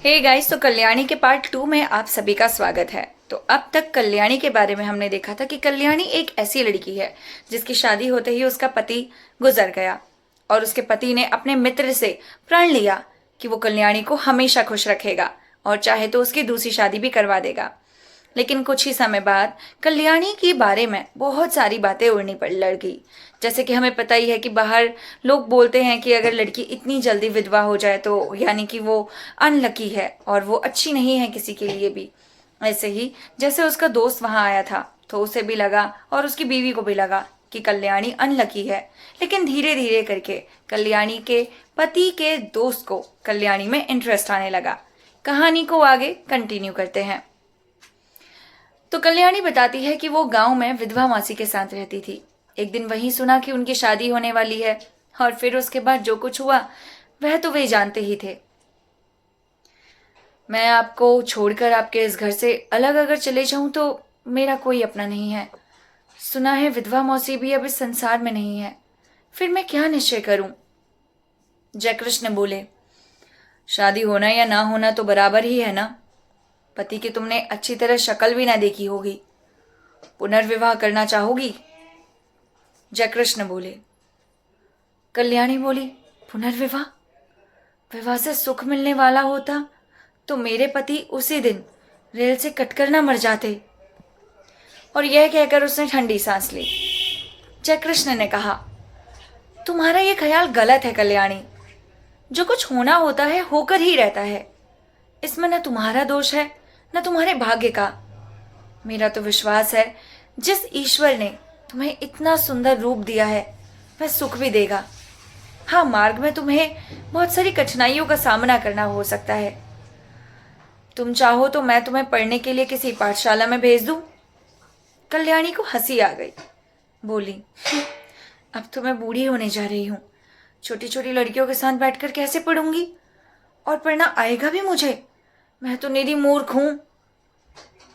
Hey guys, तो कल्याणी के part 2 में आप सभी का स्वागत है। तो अब तक कल्याणी के बारे में हमने देखा था कि कल्याणी एक ऐसी लड़की है जिसकी शादी होते ही उसका पति गुजर गया और उसके पति ने अपने मित्र से प्रण लिया कि वो कल्याणी को हमेशा खुश रखेगा और चाहे तो उसकी दूसरी शादी भी करवा देगा। लेकिन कुछ ही समय बाद कल्याणी के बारे में बहुत सारी बातें उड़नी पड़ लगी। जैसे कि हमें पता ही है कि बाहर लोग बोलते हैं कि अगर लड़की इतनी जल्दी विधवा हो जाए तो यानी कि वो अनलकी है और वो अच्छी नहीं है किसी के लिए भी। ऐसे ही जैसे उसका दोस्त वहां आया था तो उसे भी लगा और उसकी बीवी को भी लगा कि कल्याणी अनलकी है। लेकिन धीरे धीरे करके कल्याणी के पति के दोस्त को कल्याणी में इंटरेस्ट आने लगा। कहानी को आगे कंटिन्यू करते हैं। तो कल्याणी बताती है कि वो गांव में विधवा मासी के साथ रहती थी। एक दिन वही सुना कि उनकी शादी होने वाली है और फिर उसके बाद जो कुछ हुआ वह तो वे जानते ही थे। मैं आपको छोड़कर आपके इस घर से अलग अगर चले जाऊं तो मेरा कोई अपना नहीं है। सुना है विधवा मौसी भी अब इस संसार में नहीं है। फिर मैं क्या निश्चय करूं? जयकृष्ण बोले, शादी होना या ना होना तो बराबर ही है ना। पति की तुमने अच्छी तरह शक्ल भी ना देखी होगी। पुनर्विवाह करना चाहोगी? जयकृष्ण बोले। कल्याणी बोली, पुनर्विवाह? विवाह से सुख मिलने वाला होता तो मेरे पति उसी दिन रेल से कटकर ना मर जाते। और यह कहकर उसने ठंडी सांस ली। जयकृष्ण ने कहा, तुम्हारा यह ख्याल गलत है कल्याणी। जो कुछ होना होता है होकर ही रहता है। इसमें न तुम्हारा दोष है न तुम्हारे भाग्य का। मेरा तो विश्वास है जिस ईश्वर ने तुम्हें इतना सुंदर रूप दिया है वह सुख भी देगा। हाँ, मार्ग में तुम्हें बहुत सारी कठिनाइयों का सामना करना हो सकता है। तुम चाहो तो मैं तुम्हें पढ़ने के लिए किसी पाठशाला में भेज दूं। कल्याणी को हंसी आ गई। बोली, अब तो मैं बूढ़ी होने जा रही हूं। छोटी छोटी लड़कियों के साथ बैठकर कैसे पढ़ूंगी? और पढ़ना आएगा भी मुझे? मैं तो निरी मूर्ख हूं।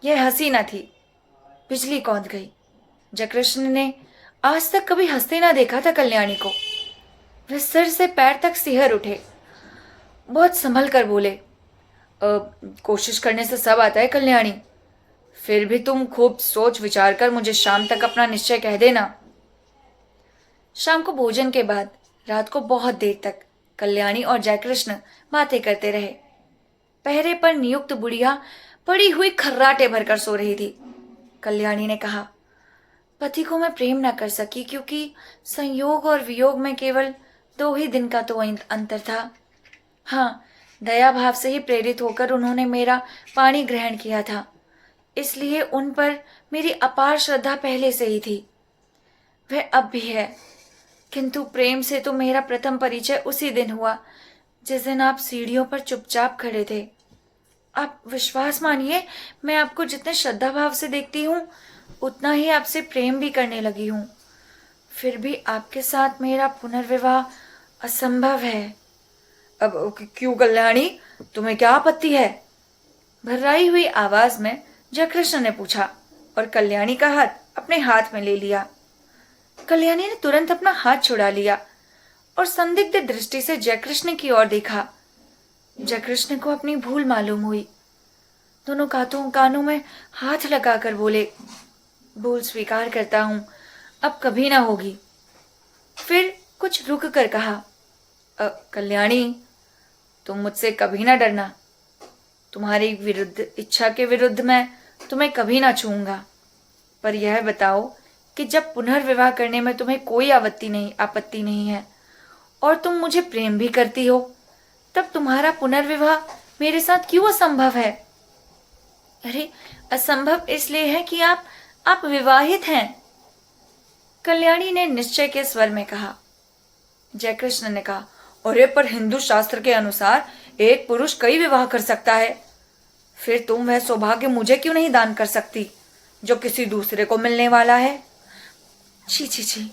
यह हंसी न थी, बिजली कौंध गई। जयकृष्ण ने आज तक कभी हंसते ना देखा था कल्याणी को। वे सिर से पैर तक सिहर उठे। बहुत संभल कर बोले, कोशिश करने से सब आता है कल्याणी। फिर भी तुम खूब सोच विचार कर मुझे शाम तक अपना निश्चय कह देना। शाम को भोजन के बाद रात को बहुत देर तक कल्याणी और जयकृष्ण बातें करते रहे। पहरे पर नियुक्त बुढ़िया पड़ी हुई खर्राटे भरकर सो रही थी। कल्याणी ने कहा, पति को मैं प्रेम न कर सकी क्योंकि संयोग और वियोग में केवल 2 ही दिन का तो अंतर था। हाँ, दया भाव से ही प्रेरित होकर उन्होंने मेरा पानी ग्रहण किया था, इसलिए उन पर मेरी अपार श्रद्धा पहले से ही थी। वह अब भी है, किंतु प्रेम से तो मेरा प्रथम परिचय उसी दिन हुआ जिस दिन आप सीढ़ियों पर चुपचाप खड़े थे। आप विश्वास मानिए, मैं आपको जितने श्रद्धा भाव से देखती हूँ उतना ही आपसे प्रेम भी करने लगी हूँ। फिर भी आपके साथ मेरा पुनर्विवाह असंभव है। अब क्यों कल्याणी, तुम्हें क्या आपत्ति है? भर्राई हुई आवाज में जयकृष्ण ने पूछा और कल्याणी का हाथ अपने हाथ में ले लिया। कल्याणी ने तुरंत अपना हाथ छुड़ा लिया और संदिग्ध दृष्टि से जयकृष्ण की ओर देखा। जयकृष्ण को अपनी भूल मालूम हुई। दोनों कानों में हाथ लगाकर बोले, भूल स्वीकार करता हूं, अब कभी ना होगी। फिर कुछ रुक कर कहा, कल्याणी, तुम मुझसे कभी ना डरना। तुम्हारी विरुद्ध इच्छा के विरुद्ध मैं तुम्हें कभी ना छूऊंगा। पर यह बताओ कि जब पुनर्विवाह करने में तुम्हें कोई आपत्ति नहीं है और तुम मुझे प्रेम भी करती हो, तब तुम्हारा पुनर्विवाह मेरे साथ क्यों असंभव है? अरे, असंभव इसलिए है कि आप विवाहित हैं। कल्याणी ने निश्चय के स्वर में कहा। जयकृष्ण ने कहा, अरे पर हिंदू शास्त्र के अनुसार एक पुरुष कई विवाह कर सकता है। फिर तुम वह सौभाग्य मुझे क्यों नहीं दान कर सकती जो किसी दूसरे को मिलने वाला है? छी छी छी,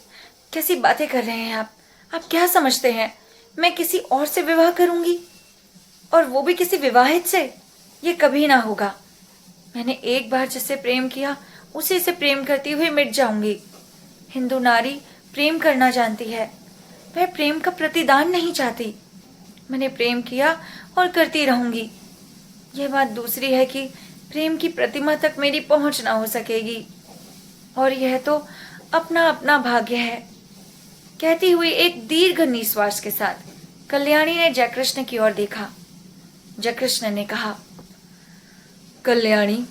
कैसी बातें कर रहे हैं आप क्या समझते हैं मैं किसी और से विवाह करूंगी? और वो भी किसी विवाहित से? ये कभी ना होगा। मैंने एक बार जिससे प्रेम किया उसी से प्रेम करती हुई मिट जाऊंगी। हिंदू नारी प्रेम करना जानती है, वह प्रेम का प्रतिदान नहीं चाहती। मैंने प्रेम किया और करती रहूंगी। यह बात दूसरी है कि प्रेम की प्रतिमा तक मेरी पहुंच ना हो सकेगी, और यह तो अपना अपना भाग्य है। कहती हुई एक दीर्घ निश्वास के साथ कल्याणी ने जयकृष्ण की ओर देखा। जयकृष्ण ने कहा, कल्याणी,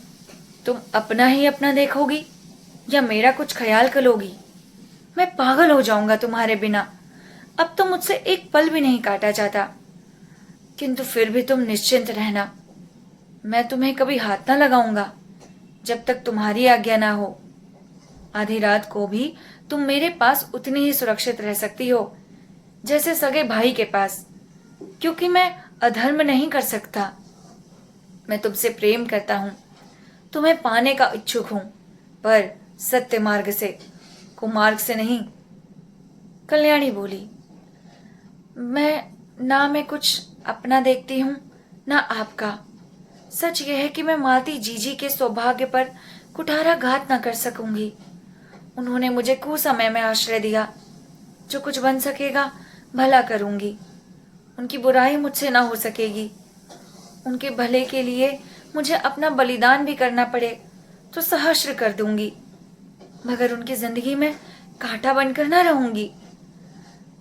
तुम अपना ही अपना देखोगी या मेरा कुछ ख्याल करोगी? मैं पागल हो जाऊंगा तुम्हारे बिना। अब तो मुझसे एक पल भी नहीं काटा जाता। किंतु फिर भी तुम निश्चिंत रहना, मैं तुम्हें कभी हाथ ना लगाऊंगा जब तक तुम्हारी आज्ञा ना हो। आधी रात को भी तुम मेरे पास उतनी ही सुरक्षित रह सकती हो जैसे सगे भाई के पास, क्योंकि मैं अधर्म नहीं कर सकता। मैं तुमसे प्रेम करता हूं, तुम्हें पाने का इच्छुक हूं, पर सत्य मार्ग से, कुमार्ग से नहीं। कल्याणी बोली, मैं कुछ अपना देखती हूं ना आपका। सच यह है कि मैं मालती जीजी के सौभाग्य पर कुठाराघात न कर सकूंगी। उन्होंने मुझे कुसमय में आश्रय दिया। जो कुछ बन सकेगा भला करूंगी। उनकी बुराई मुझसे ना हो सकेगी। उनके भले के लिए मुझे अपना बलिदान भी करना पड़े तो सहस्र कर दूंगी, मगर उनकी जिंदगी में कांटा बनकर ना रहूंगी।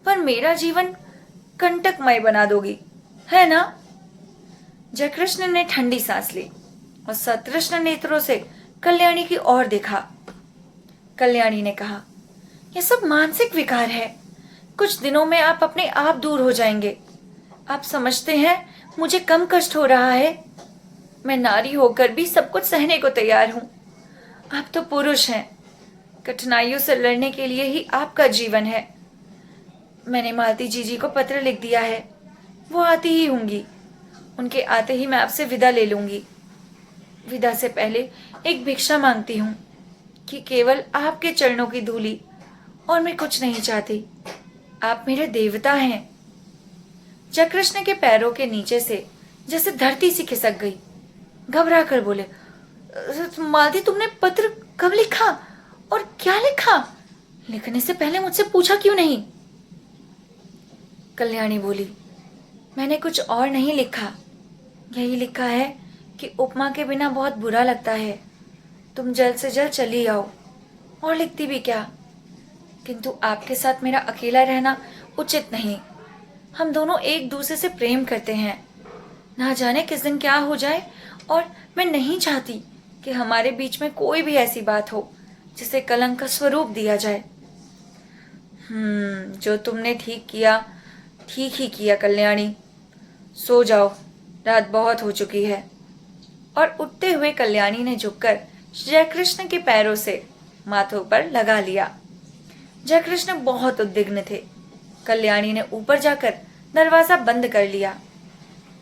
पर मेरा जीवन कंटकमय बना दोगी, है ना? जयकृष्ण ने ठंडी सांस ली और सतृष्ण नेत्रों से कल्याणी की ओर देखा। कल्याणी ने कहा, यह सब मानसिक विकार है। कुछ दिनों में आप अपने आप दूर हो जाएंगे। आप समझते हैं मुझे कम कष्ट हो रहा है? मैं नारी होकर भी सब कुछ सहने को तैयार हूं। आप तो पुरुष हैं। कठिनाइयों से लड़ने के लिए ही आपका जीवन है। मैंने मालती जीजी को पत्र लिख दिया है। वो आती ही होंगी। उनके आते ही मैं आपसे विदा ले लूंगी। विदा से पहले एक भिक्षा मांगती हूँ कि केवल आपके चरणों की धूली, और मैं कुछ नहीं चाहती। आप मेरे देवता हैं। जयकृष्ण के पैरों के नीचे से जैसे धरती सी खिसक गई। घबरा कर बोले, मालती, तुमने पत्र कब लिखा और क्या लिखा? लिखने से पहले मुझसे पूछा क्यों नहीं? कल्याणी बोली, मैंने कुछ और नहीं लिखा। यही लिखा है कि उपमा के बिना बहुत बुरा लगता है। तुम जल्द से जल्द चली आओ। और लिखती भी क्या, किंतु आपके साथ मेरा अकेला रहना उचित नहीं। हम दोनों एक दूसरे से प्रेम करते हैं। ना जाने किस दिन क्या हो जाए, और मैं नहीं चाहती कि हमारे बीच में कोई भी ऐसी बात हो जिसे कलंक का स्वरूप दिया जाए। जो तुमने ठीक ही किया कल्याणी। सो जाओ, रात बहुत हो चुकी है। और उठते हुए कल्याणी ने झुककर जयकृष्ण के पैरों से माथों पर लगा लिया। जयकृष्ण बहुत उद्विग्न थे। कल्याणी ने ऊपर जाकर दरवाजा बंद कर लिया।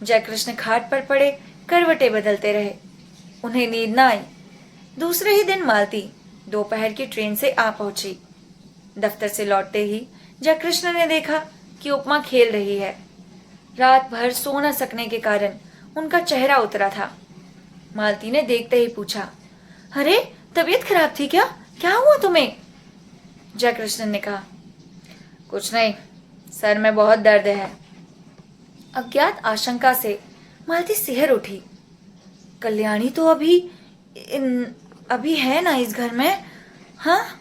जयकृष्ण खाट पर पड़े करवटें बदलते रहे। उन्हें नींद न आई। दूसरे ही दिन मालती दोपहर की ट्रेन से आ पहुंची। दफ्तर से लौटते ही जयकृष्ण ने देखा कि उपमा खेल रही है। रात भर सो न सकने के कारण उनका चेहरा उतरा था। मालती ने देखते ही पूछा, अरे, तबीयत खराब थी क्या? क्या हुआ तुम्हें? जयकृष्ण ने कहा, कुछ नहीं, सर में बहुत दर्द है। अज्ञात आशंका से मालती सिहर उठी। कल्याणी तो अभी है ना इस घर में? हाँ,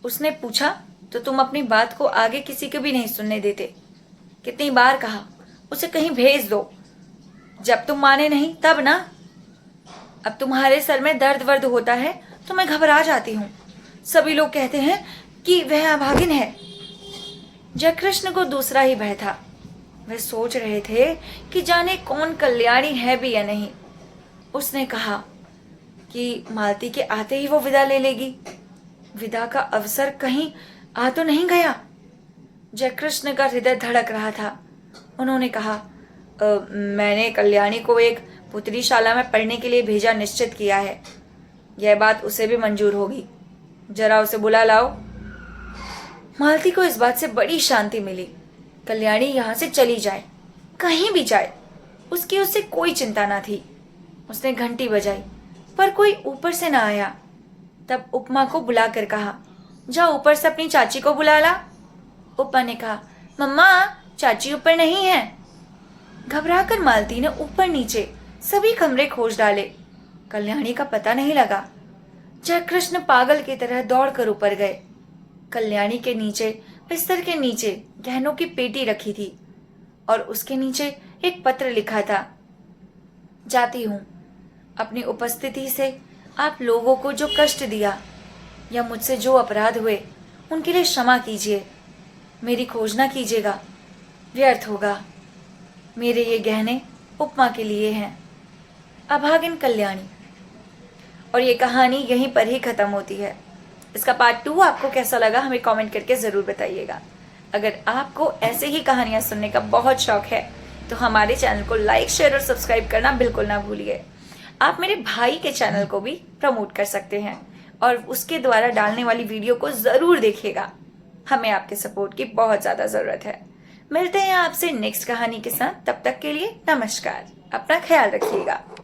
उसने पूछा। तो तुम अपनी बात को आगे किसी को भी नहीं सुनने देते। कितनी बार कहा उसे कहीं भेज दो। जब तुम माने नहीं तब ना। अब तुम्हारे सर में दर्द वर्द होता है तो मैं घबरा जाती हूँ। सभी लोग कहते हैं कि वह अभागिन है। जयकृष्ण को दूसरा ही भय था। वे सोच रहे थे कि जाने कौन कल्याणी है भी या नहीं। उसने कहा कि मालती के आते ही वो विदा ले लेगी। विदा का अवसर कहीं आ तो नहीं गया? जयकृष्ण का हृदय धड़क रहा था। उन्होंने कहा, मैंने कल्याणी को एक पुत्री शाला में पढ़ने के लिए भेजा निश्चित किया है। यह बात उसे भी मंजूर होगी। जरा उसे बुला लाओ। मालती को इस बात से बड़ी शांति मिली। कल्याणी यहाँ से चली जाए, कहीं भी जाए, उसकी उससे कोई चिंता ना थी। उसने घंटी बजाई पर कोई ऊपर से ना आया। तब उपमा को बुलाकर कहा, जा ऊपर से अपनी चाची को बुला ला। उपमा ने कहा, मम्मा, चाची ऊपर नहीं है। घबराकर मालती ने ऊपर नीचे सभी कमरे खोज डाले, कल्याणी का पता नहीं लगा। जयकृष्ण पागल की तरह दौड़कर ऊपर गए। कल्याणी के नीचे, बिस्तर के नीचे गहनों की पेटी रखी थी और उसके नीचे एक पत्र लिखा था। जाती हूँ, अपनी उपस्थिति से आप लोगों को जो कष्ट दिया या मुझसे जो अपराध हुए उनके लिए क्षमा कीजिए। मेरी खोज ना कीजिएगा, व्यर्थ होगा। मेरे ये गहने उपमा के लिए हैं। अभागिन कल्याणी। और ये कहानी यहीं पर ही खत्म होती है। इसका पार्ट 2 आपको कैसा लगा हमें कमेंट करके ज़रूर बताइएगा। अगर आपको ऐसे ही कहानियाँ सुनने का बहुत शौक है तो हमारे चैनल को लाइक, शेयर और सब्सक्राइब करना बिल्कुल ना भूलिए। आप मेरे भाई के चैनल को भी प्रमोट कर सकते हैं और उसके द्वारा डालने वाली वीडियो को ज़रूर देखिएगा। हमें आपके सपोर्ट की बहुत ज़्यादा ज़रूरत है। मिलते हैं आपसे नेक्स्ट कहानी के साथ। तब तक के लिए नमस्कार। अपना ख्याल रखिएगा।